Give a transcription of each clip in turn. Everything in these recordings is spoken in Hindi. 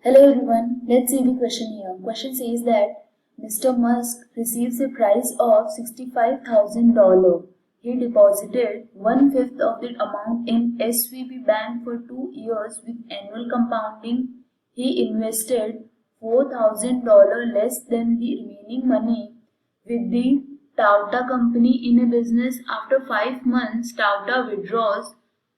Hello everyone, let's see the question here. Question says that Mr. Musk receives a price of $65,000. He deposited 1/5 of the amount in SVB Bank for 2 years with annual compounding. He invested $4,000 less than the remaining money with the Tauta company in a business. After 5 months, Tauta withdraws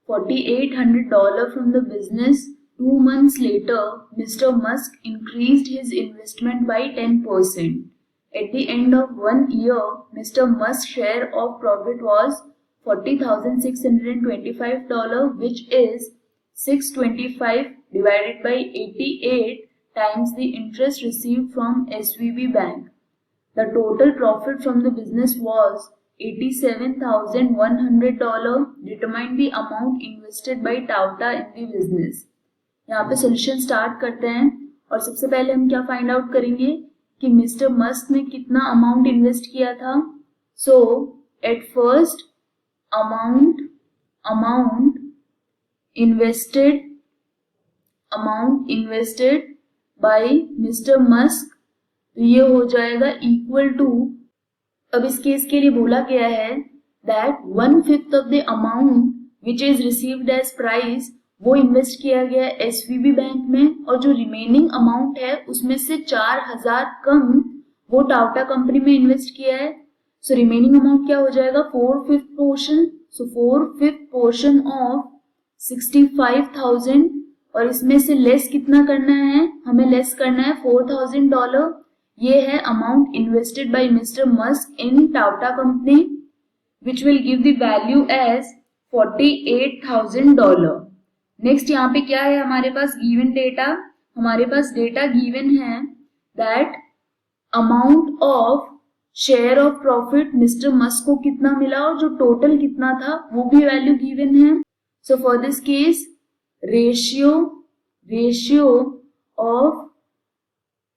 $4,800 from the business. 2 months later, Mr. Musk increased his investment by 10%. At the end of 1 year, Mr. Musk's share of profit was $40,625, which is 625 divided by 88 times the interest received from SVB Bank. The total profit from the business was $87,100. Determine the amount invested by Tauta in the business. यहाँ पे सोल्यूशन स्टार्ट करते हैं और सबसे पहले हम क्या फाइंड आउट करेंगे कि मिस्टर मस्क ने कितना अमाउंट इन्वेस्ट किया था. So at first amount invested by mister Musk, तो ये हो जाएगा इक्वल टू, अब इस केस के लिए बोला गया है that 1/5 of the amount which is received as price वो इन्वेस्ट किया गया एसवीबी बैंक में, और जो रिमेनिंग अमाउंट है उसमें से 4,000 कम वो टाउटा कंपनी में इन्वेस्ट किया है. सो रिमेनिंग अमाउंट क्या हो जाएगा 4/5 पोर्शन. सो 4/5 पोर्शन ऑफ 65,000, और इसमें से लेस कितना करना है, हमें लेस करना है $4,000. ये है amount invested by mister Musk in Tauta company which will give the value as $48,000. Next यहाँ पे क्या है हमारे पास गिवन डेटा. हमारे पास डेटा गिवन है that amount of share of profit mister Musk को कितना मिला और जो टोटल कितना था वो भी वैल्यू गिवन है. So for this case ratio of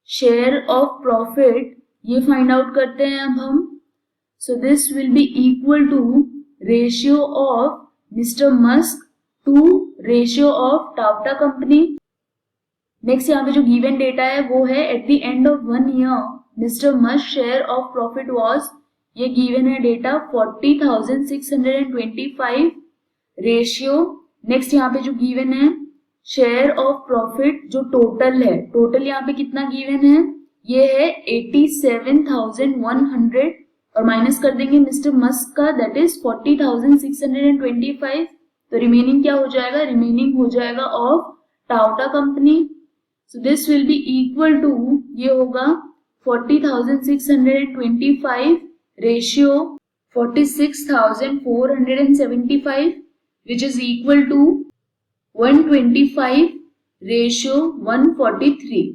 share of profit ये फाइंड आउट करते हैं अब हम. So this will be equal to ratio of mister Musk to ratio of Tata company. Next यहाँ पे जो गिवन डेटा है वो है at the end of 1 year mister Musk share of profit was, ये गिवन है डेटा 40,625 रेशियो. नेक्स्ट यहाँ पे जो गिवन है शेयर ऑफ प्रॉफिट जो टोटल है, टोटल यहाँ पे कितना गिवन है, ये है 87,100 और माइनस कर देंगे मिस्टर मस्क का, दैट इज 40,625. तो रिमेनिंग क्या हो जाएगा, रिमेनिंग हो जाएगा of Tata company. So this will be equal to, ये होगा 40,625 ratio 46,475 which is equal to 125 ratio 143.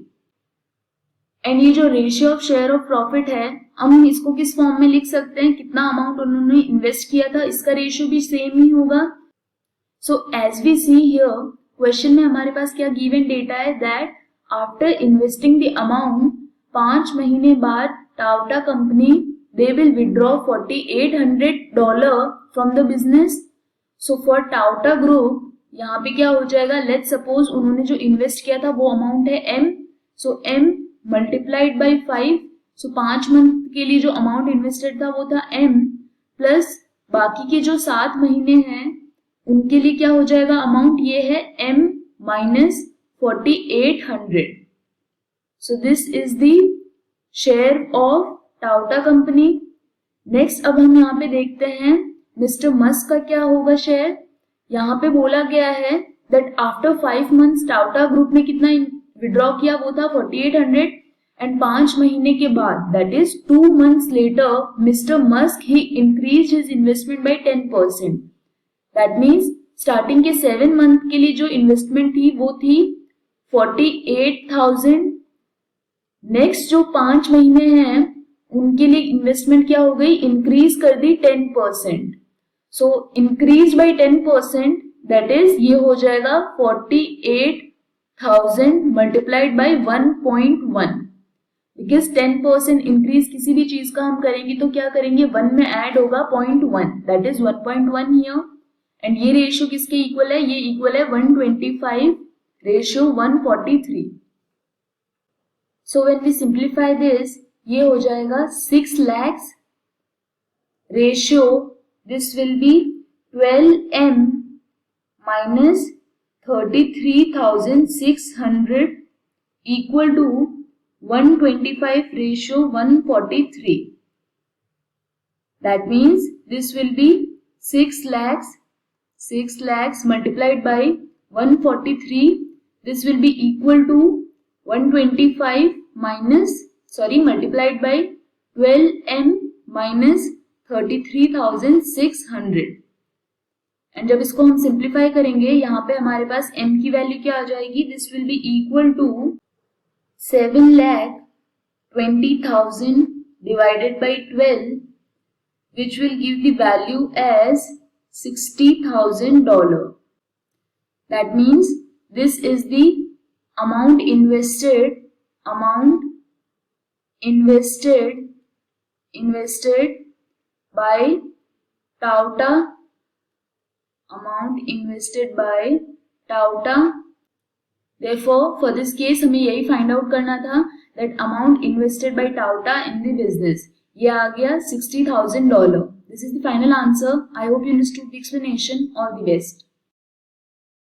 And ये जो ratio of share of profit है हम इसको किस फॉर्म में लिख सकते हैं, कितना अमाउंट उन्होंने इन्वेस्ट किया था इसका रेशियो भी सेम ही होगा. So as we see here, question में हमारे पास क्या गिवन डेटा है that after investing the amount 5 महीने बाद Tata company they will withdraw $4,800 from the business. So for Tata group यहाँ पे क्या हो जाएगा, लेट्स सपोज उन्होंने जो इन्वेस्ट किया था वो अमाउंट है M. So M multiplied by 5. So 5 month के लिए जो अमाउंट इन्वेस्टेड था वो था M प्लस बाकी के जो 7 महीने हैं उनके लिए क्या हो जाएगा अमाउंट, ये है M minus 4,800. So this is the share of Tata company. Next अब हम यहाँ पे देखते हैं मिस्टर मस्क का क्या होगा शेयर. यहाँ पे बोला गया है दैट आफ्टर 5 मंथ्स टाउटा ग्रुप ने कितना विड्रॉ किया, वो था 4,800, एंड 5 महीने के बाद that is 2 months later mister Musk he increase his investment by 10%. That means starting के 7 मंथ के लिए जो इन्वेस्टमेंट थी वो थी 48,000. नेक्स्ट जो 5 महीने हैं उनके लिए इन्वेस्टमेंट क्या हो गई, इंक्रीज कर दी 10%. So increase by 10% that is ये हो जाएगा 48,000 मल्टीप्लाइड बाय 1.1. बिकॉज 10% इंक्रीज किसी भी चीज का हम करेंगे तो क्या करेंगे, 1 में ऐड होगा 0.1, दैट इज 1.1 हियर. एंड ये रेशियो किसके इक्वल है, ये इक्वल है 125 ratio 143. So when we simplify this, ये हो जाएगा 6 lakhs ratio, this will be 12M minus 33,600 equal to 125 ratio 143. That means this will be 6 lakhs multiplied by 143. This will be equal to 125 multiplied by 12M minus 33,600. And जब इसको हम सिंप्लीफाई करेंगे, यहाँ पे हमारे पास m की वैल्यू क्या आ जाएगी, this will be equal to 7,20,000 divided by 12, which will give the value as $60,000. That means this is the amount invested by Tata. Therefore, for this case हमें यही फाइंड आउट करना था, that amount invested by Tata in the business. ये आ गया $60,000. This is the final answer. I hope you understood the explanation. All the best.